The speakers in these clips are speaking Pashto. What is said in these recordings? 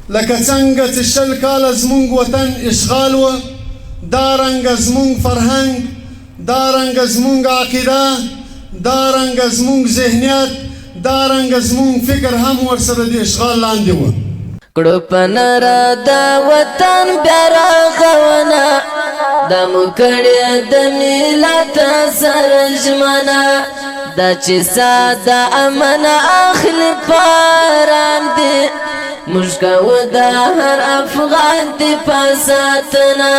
لکه څنګه چې 20 کاله زمونږ وطن اشغال و، دارنګه زمونږ فرهنګ، دارنګه زمونږ عقیده، دارنګه زمونږ ذهنیت، دارنګه زمونږ فکر هم ورسره د اشغال لاندې و. کړو په نره دا وطن بیا رغونه، دا مو کړې د ملت سره ژمنه، دا چې ساده امن اخلي پارام دی، موږ کوو د هر افغان دفاع ساتنه،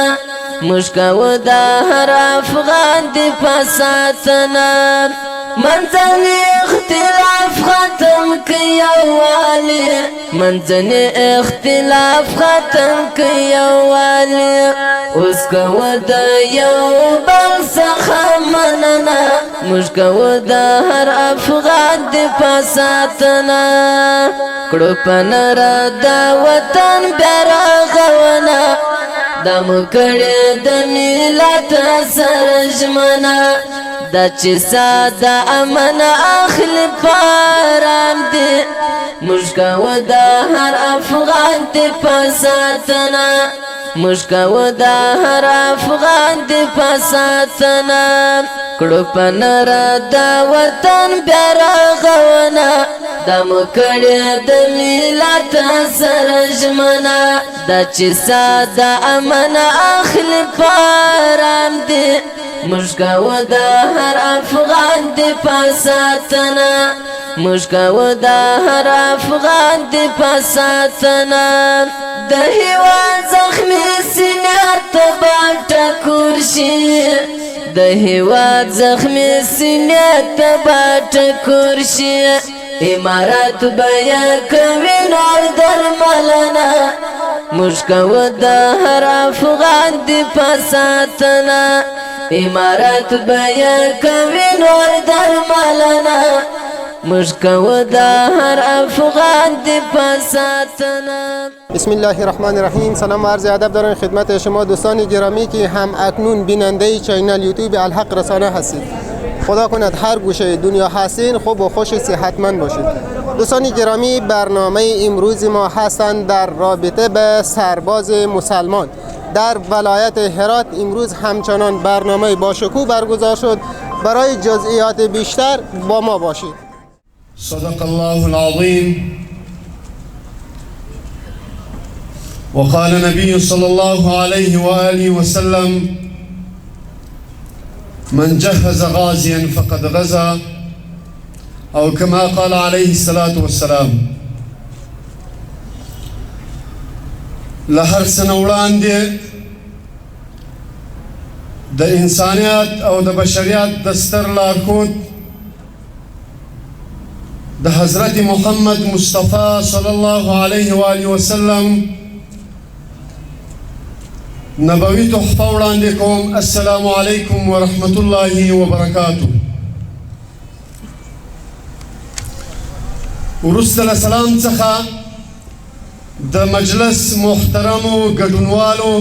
موږ کوو د هر افغان دفاع ساتنه. منځني اختلاف ختم کړئ یووالي، منځني اختلاف ختم کړئ یووالي، اوس کوو د یو بل څخه مننه، موږ کوو د هر افغان دفاع ساتنه. کړو په نره دا وطن بیا رغونه، دا مو کړې د ملت سره ژمنه، دا چې ساده امن اخلي پارام دی، موږ کوو د هر افغان دفاع ساتنه، موږ کوو د هر افغان دفاع ساتنه. کړو په نره دا وطن بیا رغونه، دا مو کړې د ملت سره ژمنه، دا چې ساده امن اخلي پارام دی، موږ کوو د هر افغان دفاع ساتنه، موږ کوو د هر افغان دفاع ساتنه. د هېواد زخمي سینې ته به ټکور شي، د هېواد زخمي سینې ته به ټکور شي، امارات به یې کوي نور درملنه، موږ کوو د هر افغان دفاع ساتنه، امارات به یې کوي نور درملنه، موږ کوو د هر افغان دفاع ساتنه. بسم الله الرحمن الرحیم. سلام و عرض ادب دارم خدمت شما دوستان گرامی که هم اکنون بیننده چینل یوتیوب الحق رسانه هستید. خدا کند هر گوشه دنیا هستین خوب و خوش صحتمند باشید. دوستان گرامی، برنامه امروز ما هستند در رابطه به سرباز مسلمان در ولایت هرات. امروز همچنان برنامه باشکوه برگزار شد. برای جزئیات بیشتر با ما باشید. صدق الله العظيم وقال النبي صلى الله عليه وآله وسلم من جهز غازيا فقد غزا، أو كما قال عليه الصلاة والسلام. لهر سنه وړاندې د انسانیت او د بشریت د ستر لارښود د حضرت محمد مصطفى صلی الله علیه و آله وسلم نبوي تحفه وړاندې کوم. السلام علیکم ورحمت الله وبرکاته. وروسته له سلام څخه د مجلس محترمو ګډونوالو،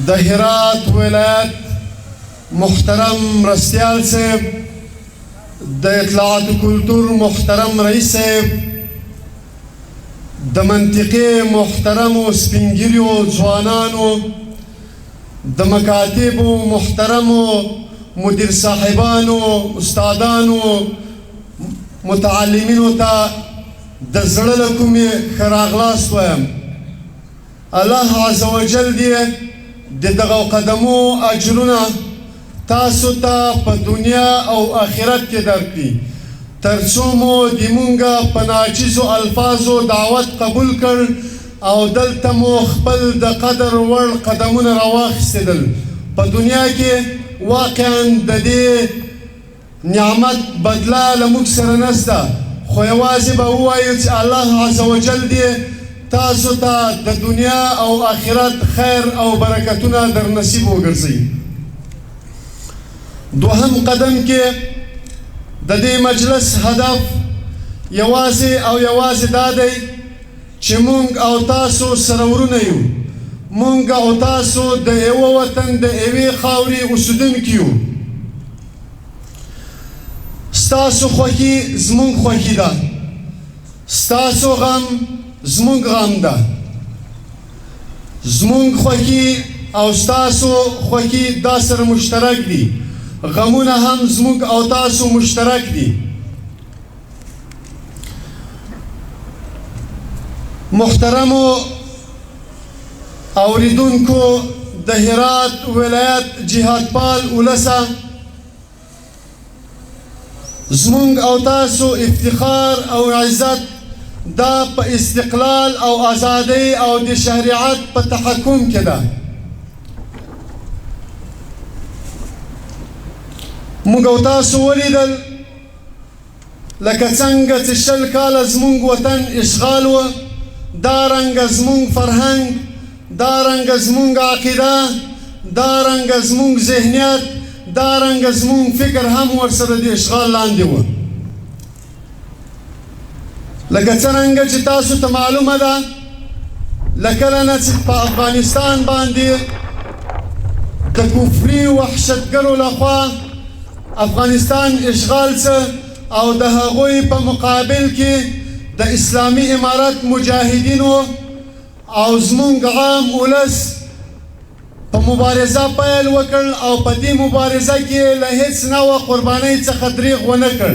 د هرات ولایت محترم رستیال صاحب، د اطلاعات و کلتور محترم رئیس صاحب، د منطقې محترمو سپینګیریو ځوانانو، د مکاتبو محترمو مدیر صاحبانو، استادانو، متعلمینو ته د زړه له کومې ښه راغلاست وایم. الله عز وجل دې د دغو قدمو اجرونه تاسو ته په دنیا او آخرت کې درکړي، تر څو مو د مونږه په ناچیزو الفاظو دعوت قبول کړ او دلته مو خپل د قدر وړ قدمونه راواخیستل. په دنیا کې واقعا د دې نعمت بدله له موږ سره نشته، خو یوازې به ووایو چې الله عز وجل دې تاسو ته د دنیا او آخرت خیر او برکتونه در نصیب وګرځي. دوهم قدم کې د دې مجلس هدف یوازې او یوازې دا دی چې مونږ او تاسو سره ورونه یو، مونږ او تاسو د یوه وطن د یوې خاورې اوسېدونکي یو. ستاسو خوښي زمونږ خوښي ده، ستاسو غم زمونږ غم ده، زمونږ خوښي او ستاسو خوښي دا سره مشترک دي، غمونه هم زمونږ او تاسو مشترک دي. محترمو اوریدونکو د هرات ولایت جهاد پال ولسه، زمونږ او تاسو افتخار او عزت دا په استقلال او ازادۍ او د شریعت په تحکم کې ده. موږ او تاسو ولیدل لکه څنګه چې 20 کاله زمونږ وطن اشغال و، دارنګه زمونږ فرهنګ، دارنګه زمونږ عقیده، دارنګه زمونږ ذهنیت، دارنګه زمونږ فکر هم ورسره د اشغال لاندې و. لکه څرنګه چې تاسو ته معلومه ده له کله نه چې په افغانستان باندې د کفري وحشتګرو لخوا افغانستان اشغال څه او د هغوی په مقابل کې د اسلامي امارت مجاهدینو او زمونږ عام ولس په مبارزه پیل وکړ او په دې مبارزه کې له هیڅ نوعه قربانۍ څخه دریغ ونه کړ.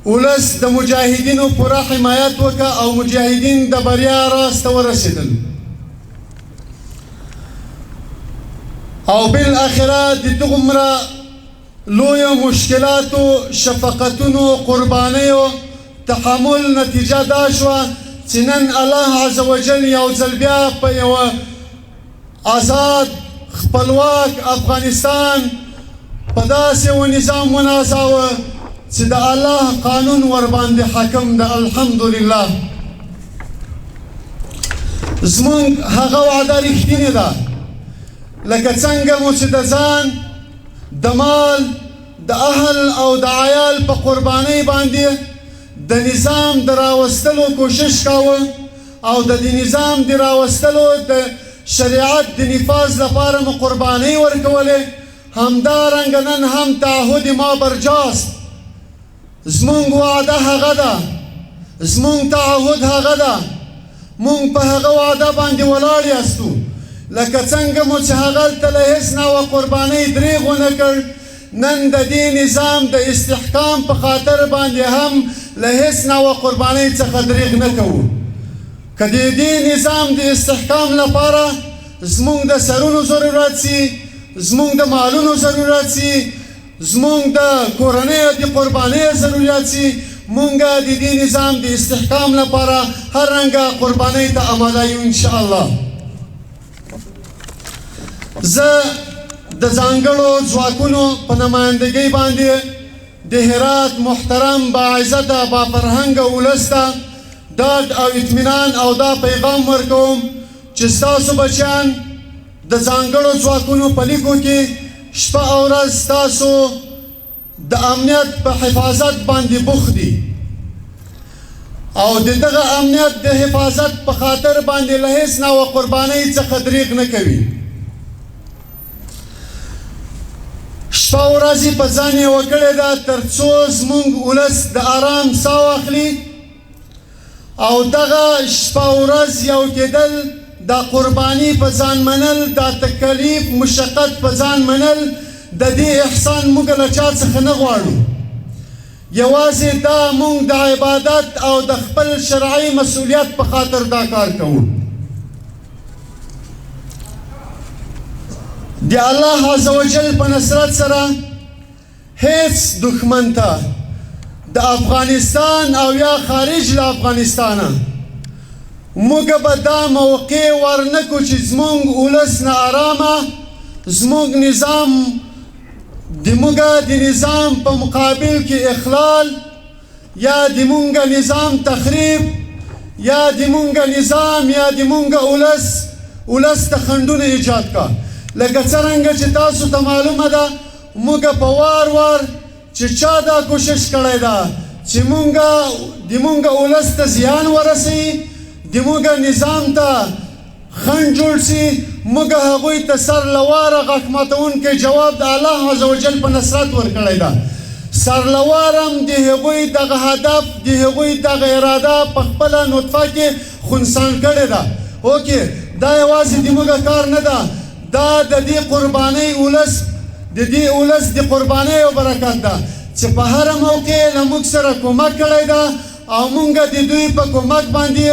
ولس د مجاهدینو پوره حمایت وکړه او مجاهدین د بریا راز ته ورسېدل او بالاخره د دومره لویو مشکلاتو، شفقتونو، قربانیو تحمل نتیجه دا شوه چې نن الله عز وجل یو ځل بیا په یوه آزاد خپلواک افغانستان په داسې یو نظام ونازاوه چې د الله قانون ورباندې حاکم ده. الحمدلله زمونږ هغه وعده رښتینې ده، لکه څنګه مو چې د ځان، د مال، د اهل او د عیال په قربانۍ باندې د نظام د راوستلو کوشش کاوه او د دې نظام د راوستلو د شریعت د نفاذ لپاره مو قربانۍ ورکولې، همدارنګه نن هم تعهد ما برجاست. زمونږ وعده هغه ده، زمونږ تعهد هغه ده، مونږ په هغه وعده باندې ولاړ یاستو. لکه څنګه مو چې هغلته له هېڅ نوعه قربانۍ دریغ ونه کړ، نن د دې نظام د استحکام په خاطر باندې هم له هېڅ نوعه قربانۍ څخه دریغ نه کوو. که د دې نظام د استحکام لپاره زمونږ د سرونو ضرورت سي، زمونږ د مالونو ضرورت سي، زمونږ د کورنیو د قربانیو ضرورت سي، مونږ د دې نظام د استحکام لپاره هر رنګه قربانۍ ته آماده یو انشاءالله. زه د ځانګړو ځواکونو په نمایندګۍ باندې د هرات محترم باعزته بافرهنګه ولس ته ډاډ او اطمینان او دا پیغام ورکوم چې ستاسو بچیان د ځانګړو ځواکونو په لیکو کې شپه او ورځ ستاسو د امنیت په حفاظت باندې بوخت دي او د دغه امنیت د حفاظت په خاطر باندې له هېڅ نوعه قربانۍ څخه دریغ نه کوي. شپه ورځې په ځان یې وکړې ده تر څو زمونږ ولس د آرام ساه واخلي او دغه شپه ورځ یو کېدل، دا قرباني په ځان منل، دا تکلیف مشقت په ځان منل، د دې احسان موږ له چا څخه نه غواړو. یوازې دا موږ د عبادت او د خپل شرعي مسؤلیت په خاطر دا کار کوو. د الله عز وجل په نصرت سره هیڅ دښمن ته د افغانستان او یا خارج له افغانستانه موږ به دا موقع ورنکو چې زمونږ ولس نا آرامه، زمونږ نظام د موږ د نظام په مقابل کې اخلال یا د موږ نظام تخریب یا د موږ نظام یا د موږ ولس ته خنډونه ایجاد کا. لکه څرنګه چې تاسو ته معلومه ده موږ په وار وار چې چا دا کوشش کړی ده چې د موږ ولس ته زیان ورسوي، د موږ نظام ته خنډ جوړ سي، موږ هغوی ته سر له واره غږ ماتونکی جواب د الله عز وجل په نصرت ورکړی ده. سرلوارم د هغوی دغه هدف د هغوی دغه اراده په خپله نطفه کې خنثان کړې ده. اوکې دا یوازې د موږ کار نه ده، دا د دې قربانۍ ولس د دې ولس د قربانۍ یو برکت ده چې په هره موقع له موږ سره کومک کړی ده او موږ د دوی په کومک باندې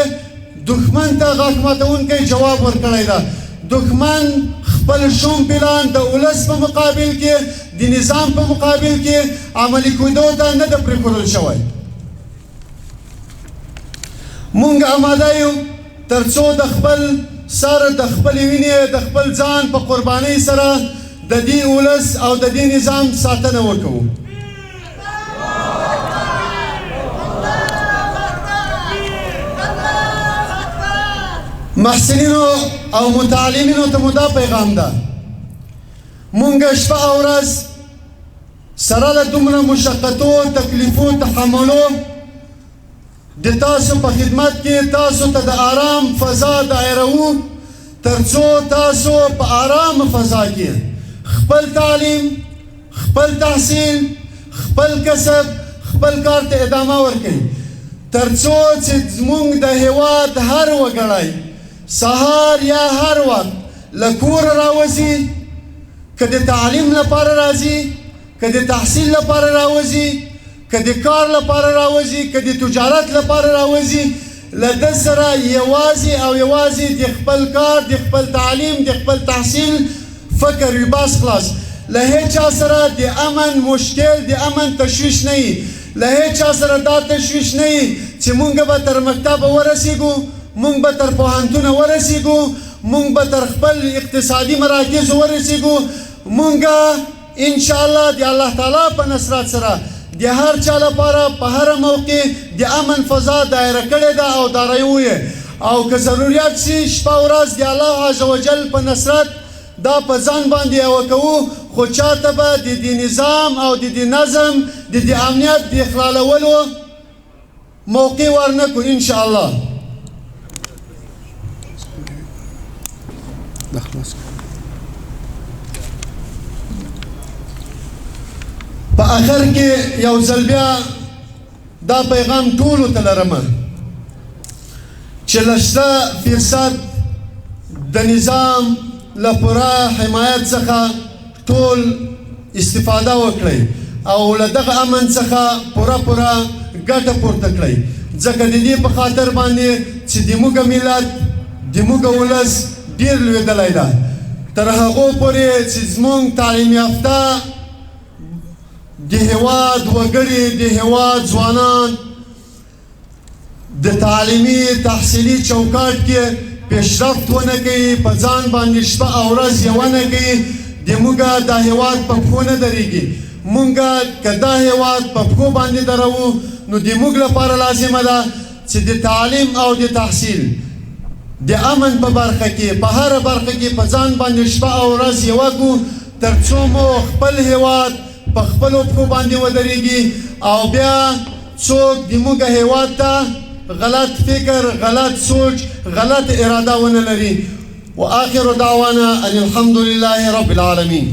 دښمن ته غاښ ماتونکی جواب ورکړی ده. دښمن خپل شوم پلان د ولس په مقابل کې د نظام په مقابل کې عملي کېدو ته نه ده پرېښودل شوی. موږ اماده یو تر څو د خپل سر د خپلې وینې د خپل ځان په قربانۍ سره د دې ولس او د دې نظام ساتنه وکړو. محسنینو او متعلمینو ته مو دا پیغام ده، مونږ شپه او ورځ سره له دومره مشقتو تکلیفو تحملو د تاسو په خدمت کې تاسو ته د آرام فضا دایروو تر څو تاسو په آرام فضا کې خپل تعلیم، خپل تحصیل، خپل کسب، خپل کار ته ادامه ورکړئ، تر څو چې زموږ د هېواد هر وګړی سهار یا هر وخت له کوره راوځي، که د تعلیم لپاره راځي، که د تحصیل لپاره راوځي، که د کار لپاره راوځي، که د تجارت لپاره راوځي، له ده سره یوازې او یوازې د خپل کار، د خپل تعلیم، د خپل تحصیل فکر وي، بس خلاص. له هیڅ چا سره د امن مشکل، د امن تشویش نه وي، له هیڅ چا سره دا تشویش نه وي چې مونږ به تر مکتبه ورسېږو، مونږ به تر پوهنتونه ورسېږو، مونږ به تر خپل اقتصادي مراکزو ورسېږو. مونږ انشاءالله د الله تعالی په نصرت سره د هر چا لپاره په هره موقع د امن فضا دایره کړې ده او دایروو یې، او که ضرورت شي شپه ورځ د الله عز وجل په نصرت دا په ځان باندې وکوو، خو چاته به د دې نظام او د دې نظم د دې امنیت د اخلالولو موقع ورنه کړو انشاءالله. په آخر کې یو ځل بیا دا پیغام ټولو ته لرمه چې له 100% د نظام له پوره حمایت څخه ټول استفاده وکړئ او له دغه امن څخه پوره ګټه پورته کړئ، ځکه د دې په خاطر باندې چې د موږ ملت، د موږ ولس ډېر لوېدلی ده. تر هغو پورې چې زموږ تعلیم یافته د هېواد وګړي، د هېواد ځوانان د تعلیمي تحصیلي چوکاټ کې پیشرفت ونه کوي، په ځان باندې شپه او ورځ یې ونه کوي، د موږ دا هېواد په پښو نه درېږي. موږ که دا هېواد په پښو باندې دروو نو د موږ لپاره لازمه ده چې د تعلیم او د تحصیل د امن په برخه کې په هره برخه کې په ځان باندې شپه او ورځ یې وکړو تر څو مو خپل هېواد په خپلو پښو باندې ودرېږي او بیا څوک د موږ هېواد ته غلط فکر، غلط سوچ، غلط اراده ونه لري. وآخر دعوانا ان الحمد لله رب العالمين.